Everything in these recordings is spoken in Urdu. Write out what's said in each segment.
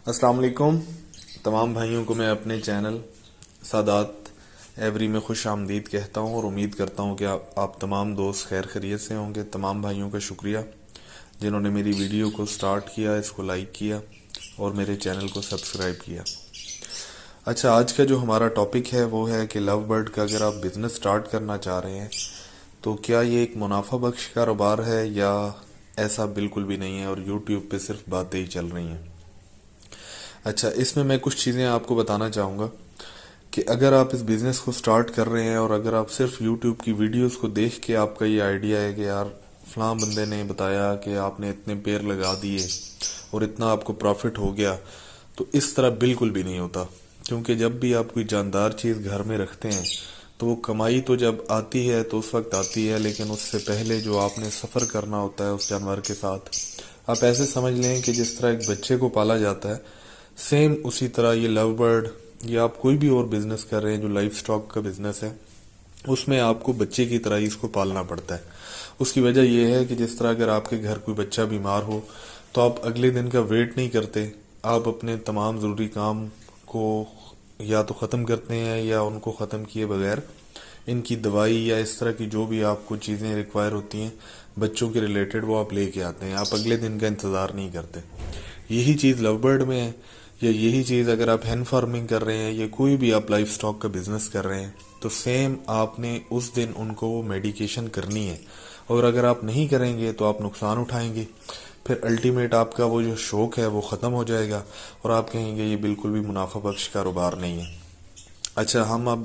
السلام علیکم تمام بھائیوں کو میں اپنے چینل سادات ایوری میں خوش آمدید کہتا ہوں اور امید کرتا ہوں کہ آپ تمام دوست خیر خیریت سے ہوں گے۔ تمام بھائیوں کا شکریہ جنہوں نے میری ویڈیو کو سٹارٹ کیا، اس کو لائک کیا اور میرے چینل کو سبسکرائب کیا۔ اچھا، آج کا جو ہمارا ٹاپک ہے وہ ہے کہ لو برڈ کا اگر آپ بزنس سٹارٹ کرنا چاہ رہے ہیں تو کیا یہ ایک منافع بخش کاروبار ہے یا ایسا بالکل بھی نہیں ہے اور یوٹیوب پہ صرف باتیں ہی چل رہی ہیں۔ اچھا، اس میں کچھ چیزیں آپ کو بتانا چاہوں گا کہ اگر آپ اس بزنس کو سٹارٹ کر رہے ہیں اور اگر آپ صرف یوٹیوب کی ویڈیوز کو دیکھ کے آپ کا یہ آئیڈیا ہے کہ یار فلاں بندے نے بتایا کہ آپ نے اتنے پیر لگا دیے اور اتنا آپ کو پروفٹ ہو گیا، تو اس طرح بالکل بھی نہیں ہوتا، کیونکہ جب بھی آپ کوئی جاندار چیز گھر میں رکھتے ہیں تو وہ کمائی تو جب آتی ہے تو اس وقت آتی ہے، لیکن اس سے پہلے جو آپ نے سفر کرنا ہوتا ہے اس جانور کے ساتھ، آپ ایسے سمجھ لیں کہ جس طرح ایک بچے کو پالا جاتا ہے، سیم اسی طرح یہ لو برڈ یا آپ کوئی بھی اور بزنس کر رہے ہیں جو لائف سٹاک کا بزنس ہے، اس میں آپ کو بچے کی طرح ہی اس کو پالنا پڑتا ہے۔ اس کی وجہ یہ ہے کہ جس طرح اگر آپ کے گھر کوئی بچہ بیمار ہو تو آپ اگلے دن کا ویٹ نہیں کرتے، آپ اپنے تمام ضروری کام کو یا تو ختم کرتے ہیں یا ان کو ختم کیے بغیر ان کی دوائی یا اس طرح کی جو بھی آپ کو چیزیں ریکوائر ہوتی ہیں بچوں کے ریلیٹڈ وہ آپ لے کے آتے ہیں، آپ اگلے دن کا انتظار نہیں کرتے۔ یہی چیز لو برڈ میں ہے، یا یہی چیز اگر آپ ہین فارمنگ کر رہے ہیں یا کوئی بھی آپ لائف سٹاک کا بزنس کر رہے ہیں تو سیم آپ نے اس دن ان کو وہ میڈیکیشن کرنی ہے، اور اگر آپ نہیں کریں گے تو آپ نقصان اٹھائیں گے، پھر الٹیمیٹ آپ کا وہ جو شوق ہے وہ ختم ہو جائے گا اور آپ کہیں گے یہ بالکل بھی منافع بخش کاروبار نہیں ہے۔ اچھا، ہم اب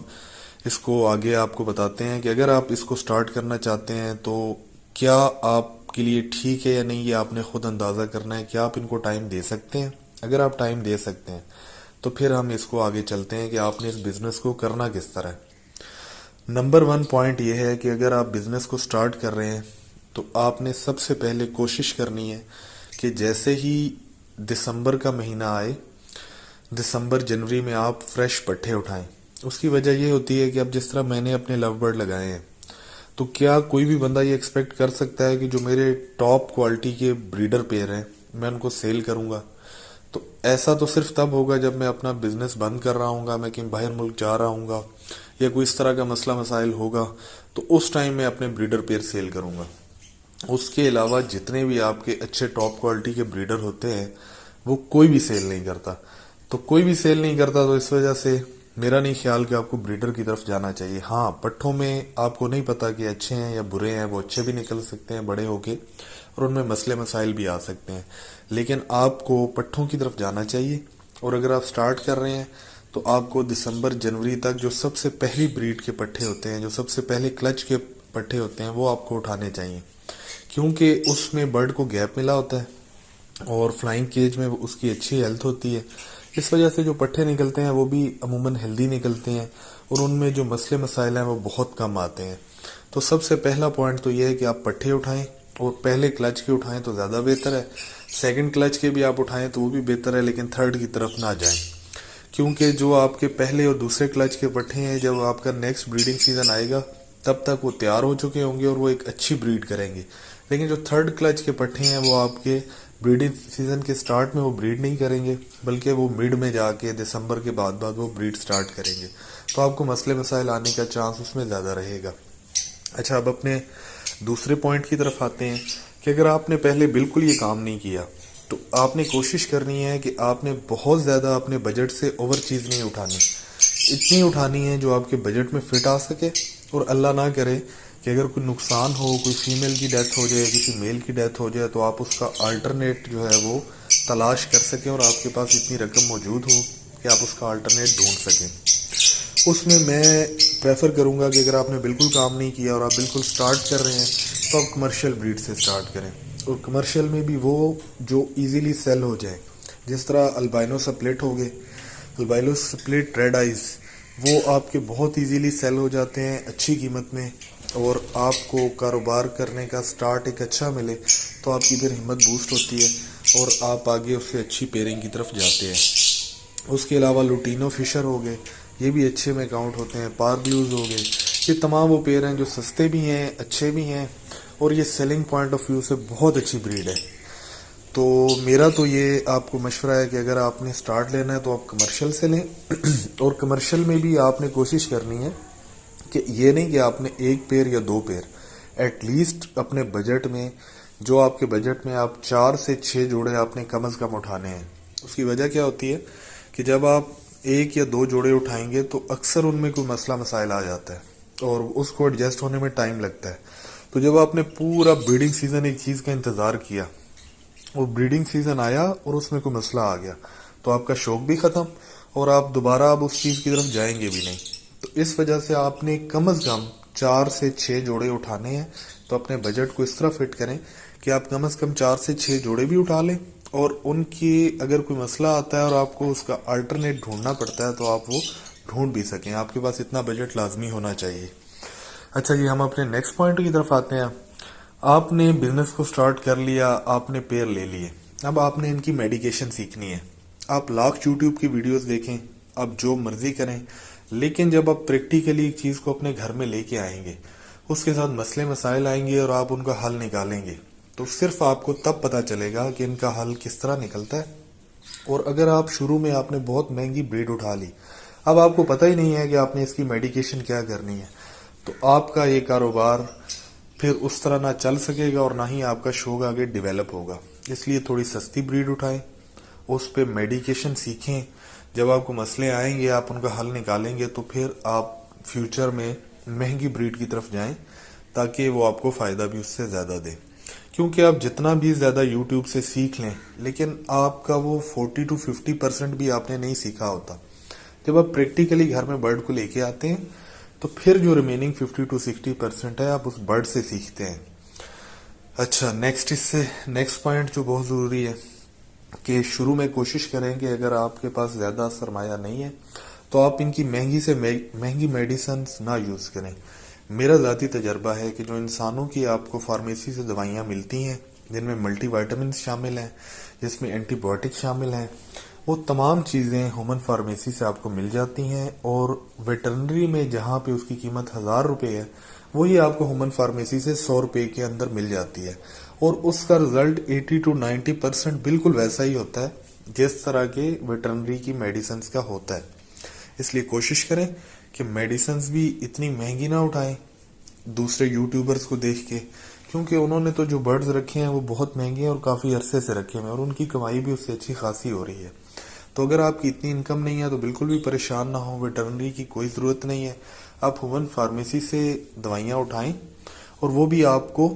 اس کو آگے آپ کو بتاتے ہیں کہ اگر آپ اس کو سٹارٹ کرنا چاہتے ہیں تو کیا آپ کے لیے ٹھیک ہے یا نہیں، یہ آپ نے خود اندازہ کرنا ہے کہ آپ ان کو ٹائم دے سکتے ہیں۔ اگر آپ ٹائم دے سکتے ہیں تو پھر ہم اس کو آگے چلتے ہیں کہ آپ نے اس بزنس کو کرنا کس طرح ہے۔ نمبر 1 پوائنٹ یہ ہے کہ اگر آپ بزنس کو سٹارٹ کر رہے ہیں تو آپ نے سب سے پہلے کوشش کرنی ہے کہ جیسے ہی دسمبر کا مہینہ آئے، دسمبر جنوری میں آپ فریش پٹھے اٹھائیں۔ اس کی وجہ یہ ہوتی ہے کہ اب جس طرح میں نے اپنے لو برڈ لگائے ہیں تو کیا کوئی بھی بندہ یہ ایکسپیکٹ کر سکتا ہے کہ جو میرے ٹاپ کوالٹی کے بریڈر پیر ہیں میں ان کو سیل کروں گا؟ تو ایسا تو صرف تب ہوگا جب میں اپنا بزنس بند کر رہا ہوں گا، میں کہیں باہر ملک جا رہا ہوں گا یا کوئی اس طرح کا مسئلہ مسائل ہوگا، تو اس ٹائم میں اپنے بریڈر پیر سیل کروں گا۔ اس کے علاوہ جتنے بھی آپ کے اچھے ٹاپ کوالٹی کے بریڈر ہوتے ہیں وہ کوئی بھی سیل نہیں کرتا، تو کوئی بھی سیل نہیں کرتا تو اس وجہ سے میرا نہیں خیال کہ آپ کو بریڈر کی طرف جانا چاہیے۔ ہاں، پٹھوں میں آپ کو نہیں پتا کہ اچھے ہیں یا برے ہیں، وہ اچھے بھی نکل سکتے ہیں بڑے ہو کے اور ان میں مسئلے مسائل بھی آ سکتے ہیں، لیکن آپ کو پٹھوں کی طرف جانا چاہیے۔ اور اگر آپ سٹارٹ کر رہے ہیں تو آپ کو دسمبر جنوری تک جو سب سے پہلی بریڈ کے پٹھے ہوتے ہیں، جو سب سے پہلے کلچ کے پٹھے ہوتے ہیں، وہ آپ کو اٹھانے چاہیے، کیونکہ اس میں برڈ کو گیپ ملا ہوتا ہے اور فلائنگ کیج میں اس کی اچھی ہیلتھ ہوتی ہے، اس وجہ سے جو پٹھے نکلتے ہیں وہ بھی عموماً ہیلدی نکلتے ہیں اور ان میں جو مسئلے مسائل ہیں وہ بہت کم آتے ہیں۔ تو سب سے پہلا پوائنٹ تو یہ ہے کہ آپ پٹھے اٹھائیں، اور پہلے کلچ کے اٹھائیں تو زیادہ بہتر ہے، سیکنڈ کلچ کے بھی آپ اٹھائیں تو وہ بھی بہتر ہے، لیکن تھرڈ کی طرف نہ جائیں، کیونکہ جو آپ کے پہلے اور دوسرے کلچ کے پٹھے ہیں جب آپ کا نیکسٹ بریڈنگ سیزن آئے گا تب تک وہ تیار ہو چکے ہوں گے اور وہ ایک اچھی بریڈ کریں گے، لیکن جو تھرڈ کلچ کے پٹھے ہیں وہ آپ کے بریڈنگ سیزن کے سٹارٹ میں وہ بریڈ نہیں کریں گے، بلکہ وہ مڈ میں جا کے دسمبر کے بعد وہ بریڈ سٹارٹ کریں گے، تو آپ کو مسئلے مسائل آنے کا چانس اس میں زیادہ رہے گا۔ اچھا، اب اپنے دوسرے پوائنٹ کی طرف آتے ہیں کہ اگر آپ نے پہلے بالکل یہ کام نہیں کیا تو آپ نے کوشش کرنی ہے کہ آپ نے بہت زیادہ اپنے بجٹ سے اوور چیز نہیں اٹھانی، اتنی اٹھانی ہے جو آپ کے بجٹ میں فٹ آ سکے، اور اللہ نہ کرے کہ اگر کوئی نقصان ہو، کوئی فیمیل کی ڈیتھ ہو جائے، کسی میل کی ڈیتھ ہو جائے، تو آپ اس کا آلٹرنیٹ جو ہے وہ تلاش کر سکیں اور آپ کے پاس اتنی رقم موجود ہو کہ آپ اس کا آلٹرنیٹ ڈھونڈ سکیں۔ اس میں پریفر کروں گا کہ اگر آپ نے بالکل کام نہیں کیا اور آپ بالکل سٹارٹ کر رہے ہیں تو آپ کمرشل بریڈ سے سٹارٹ کریں، اور کمرشل میں بھی وہ جو ایزیلی سیل ہو جائے، جس طرح البائنو سپلٹ ہو گئے، البائنو سپلٹ ریڈ آئیز، وہ آپ کے بہت ایزیلی سیل ہو جاتے ہیں اچھی قیمت میں، اور آپ کو کاروبار کرنے کا سٹارٹ ایک اچھا ملے تو آپ کی پھر ہمت بوسٹ ہوتی ہے اور آپ آگے اس سے اچھی پیرنگ کی طرف جاتے ہیں۔ اس کے علاوہ لوٹینو فشر ہو گئے، یہ بھی اچھے میں کاؤنٹ ہوتے ہیں، پار بلیوز ہو گئے، یہ تمام وہ پیر ہیں جو سستے بھی ہیں، اچھے بھی ہیں، اور یہ سیلنگ پوائنٹ آف ویو سے بہت اچھی بریڈ ہے۔ تو میرا تو یہ آپ کو مشورہ ہے کہ اگر آپ نے سٹارٹ لینا ہے تو آپ کمرشل سے لیں، اور کمرشل میں بھی آپ نے کوشش کرنی ہے کہ یہ نہیں کہ آپ نے ایک پیر یا دو پیر، ایٹ لیسٹ اپنے بجٹ میں، جو آپ کے بجٹ میں آپ 4 سے 6 جوڑے آپ نے کم از کم اٹھانے ہیں۔ اس کی وجہ کیا ہوتی ہے کہ جب آپ ایک یا دو جوڑے اٹھائیں گے تو اکثر ان میں کوئی مسئلہ مسائل آ جاتا ہے اور اس کو ایڈجسٹ ہونے میں ٹائم لگتا ہے۔ تو جب آپ نے پورا بریڈنگ سیزن ایک چیز کا انتظار کیا، وہ بریڈنگ سیزن آیا اور اس میں کوئی مسئلہ آ گیا، تو آپ کا شوق بھی ختم اور آپ دوبارہ اب اس چیز کی طرف جائیں گے بھی نہیں۔ تو اس وجہ سے آپ نے کم از کم 4 سے 6 جوڑے اٹھانے ہیں۔ تو اپنے بجٹ کو اس طرح فٹ کریں کہ آپ کم از کم 4 سے 6 جوڑے بھی اٹھا لیں، اور ان کی اگر کوئی مسئلہ آتا ہے اور آپ کو اس کا الٹرنیٹ ڈھونڈنا پڑتا ہے تو آپ وہ ڈھونڈ بھی سکیں۔ آپ کے پاس اتنا بجٹ لازمی ہونا چاہیے۔ اچھا جی، ہم اپنے نیکسٹ پوائنٹ کی طرف آتے ہیں۔ آپ نے بزنس کو سٹارٹ کر لیا، آپ نے پیر لے لیے، اب آپ نے ان کی میڈیکیشن سیکھنی ہے۔ آپ لاکھ یوٹیوب کی ویڈیوز دیکھیں، آپ جو مرضی کریں، لیکن جب آپ پریکٹیکلی ایک چیز کو اپنے گھر میں لے کے آئیں گے، اس کے ساتھ مسئلے مسائل آئیں گے اور آپ ان کا حل نکالیں گے، تو صرف آپ کو تب پتہ چلے گا کہ ان کا حل کس طرح نکلتا ہے۔ اور اگر آپ شروع میں آپ نے بہت مہنگی بریڈ اٹھا لی، اب آپ کو پتہ ہی نہیں ہے کہ آپ نے اس کی میڈیکیشن کیا کرنی ہے، تو آپ کا یہ کاروبار پھر اس طرح نہ چل سکے گا اور نہ ہی آپ کا شوق آگے ڈیولپ ہوگا۔ اس لیے تھوڑی سستی بریڈ اٹھائیں، اس پہ میڈیکیشن سیکھیں، جب آپ کو مسئلے آئیں گے آپ ان کا حل نکالیں گے تو پھر آپ فیوچر میں مہنگی بریڈ کی طرف جائیں تاکہ وہ آپ کو فائدہ بھی اس سے زیادہ دے۔ کیونکہ آپ جتنا بھی زیادہ یوٹیوب سے سیکھ لیں لیکن آپ کا وہ 40 to 50% بھی آپ نے نہیں سیکھا ہوتا۔ جب آپ پریکٹیکلی گھر میں برڈ کو لے کے آتے ہیں تو پھر جو ریمیننگ 50 to 60% ہے آپ اس برڈ سے سیکھتے ہیں۔ اچھا، نیکسٹ پوائنٹ جو بہت ضروری ہے کہ شروع میں کوشش کریں کہ اگر آپ کے پاس زیادہ سرمایہ نہیں ہے تو آپ ان کی مہنگی سے مہنگی میڈیسنز نہ یوز کریں۔ میرا ذاتی تجربہ ہے کہ جو انسانوں کی آپ کو فارمیسی سے دوائیاں ملتی ہیں جن میں ملٹی وائٹامنز شامل ہیں، جس میں اینٹی بائیوٹک شامل ہیں، وہ تمام چیزیں ہیومن فارمیسی سے آپ کو مل جاتی ہیں، اور ویٹرنری میں جہاں پہ اس کی قیمت 1000 روپے ہے وہی آپ کو ہیومن فارمیسی سے 100 روپے کے اندر مل جاتی ہے، اور اس کا رزلٹ 80 to 90% بالکل ویسا ہی ہوتا ہے جس طرح کے ویٹرنری کی میڈیسنز کا ہوتا ہے۔ اس لیے کوشش کریں کہ میڈیسنز بھی اتنی مہنگی نہ اٹھائیں دوسرے یوٹیوبرز کو دیکھ کے، کیونکہ انہوں نے تو جو برڈز رکھے ہیں وہ بہت مہنگے ہیں اور کافی عرصے سے رکھے ہیں اور ان کی کمائی بھی اس سے اچھی خاصی ہو رہی ہے۔ تو اگر آپ کی اتنی انکم نہیں ہے تو بالکل بھی پریشان نہ ہو، ویٹرنری کی کوئی ضرورت نہیں ہے، آپ ہیومن فارمیسی سے دوائیاں اٹھائیں اور وہ بھی آپ کو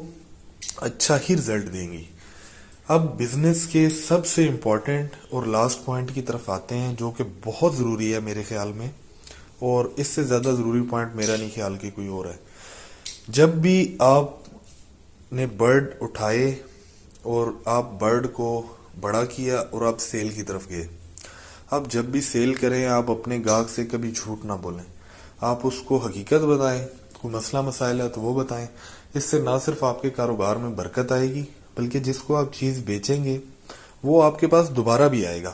اچھا ہی رزلٹ دیں گی۔ اب بزنس کے سب سے امپورٹنٹ اور لاسٹ پوائنٹ کی طرف آتے ہیں جو کہ بہت ضروری ہے میرے خیال میں، اور اس سے زیادہ ضروری پوائنٹ میرا نہیں خیال کہ کوئی اور ہے۔ جب بھی آپ نے برڈ اٹھائے اور آپ برڈ کو بڑا کیا اور آپ سیل کی طرف گئے، آپ جب بھی سیل کریں آپ اپنے گاہک سے کبھی جھوٹ نہ بولیں، آپ اس کو حقیقت بتائیں، کوئی مسئلہ مسائل ہے تو وہ بتائیں۔ اس سے نہ صرف آپ کے کاروبار میں برکت آئے گی بلکہ جس کو آپ چیز بیچیں گے وہ آپ کے پاس دوبارہ بھی آئے گا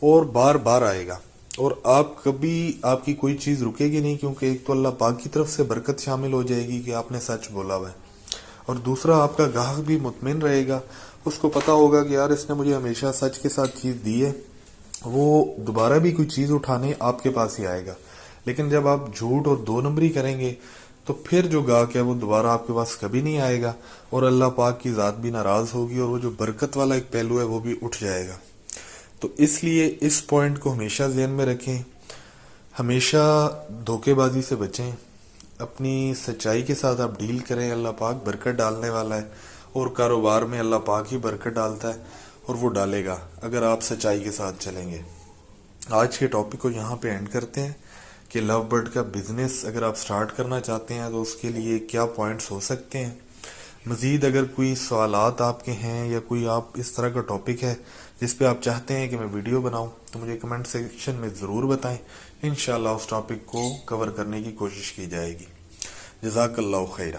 اور بار بار آئے گا، اور آپ کی کوئی چیز رکے گی نہیں، کیونکہ ایک تو اللہ پاک کی طرف سے برکت شامل ہو جائے گی کہ آپ نے سچ بولا ہوا ہے، اور دوسرا آپ کا گاہک بھی مطمئن رہے گا، اس کو پتا ہوگا کہ یار اس نے مجھے ہمیشہ سچ کے ساتھ چیز دی ہے، وہ دوبارہ بھی کوئی چیز اٹھانے آپ کے پاس ہی آئے گا۔ لیکن جب آپ جھوٹ اور 2 نمبری کریں گے تو پھر جو گاہک ہے وہ دوبارہ آپ کے پاس کبھی نہیں آئے گا، اور اللہ پاک کی ذات بھی ناراض ہوگی اور وہ جو برکت والا ایک پہلو ہے وہ بھی اٹھ جائے گا۔ تو اس لیے اس پوائنٹ کو ہمیشہ ذہن میں رکھیں، ہمیشہ دھوکے بازی سے بچیں، اپنی سچائی کے ساتھ آپ ڈیل کریں، اللہ پاک برکت ڈالنے والا ہے، اور کاروبار میں اللہ پاک ہی برکت ڈالتا ہے اور وہ ڈالے گا اگر آپ سچائی کے ساتھ چلیں گے۔ آج کے ٹاپک کو یہاں پہ اینڈ کرتے ہیں کہ لو برڈ کا بزنس اگر آپ سٹارٹ کرنا چاہتے ہیں تو اس کے لیے کیا پوائنٹس ہو سکتے ہیں۔ مزید اگر کوئی سوالات آپ کے ہیں یا کوئی آپ اس طرح کا ٹاپک ہے جس پہ آپ چاہتے ہیں کہ میں ویڈیو بناؤں تو مجھے کمنٹ سیکشن میں ضرور بتائیں، انشاءاللہ اس ٹاپک کو کور کرنے کی کوشش کی جائے گی۔ جزاک اللہ خیرہ۔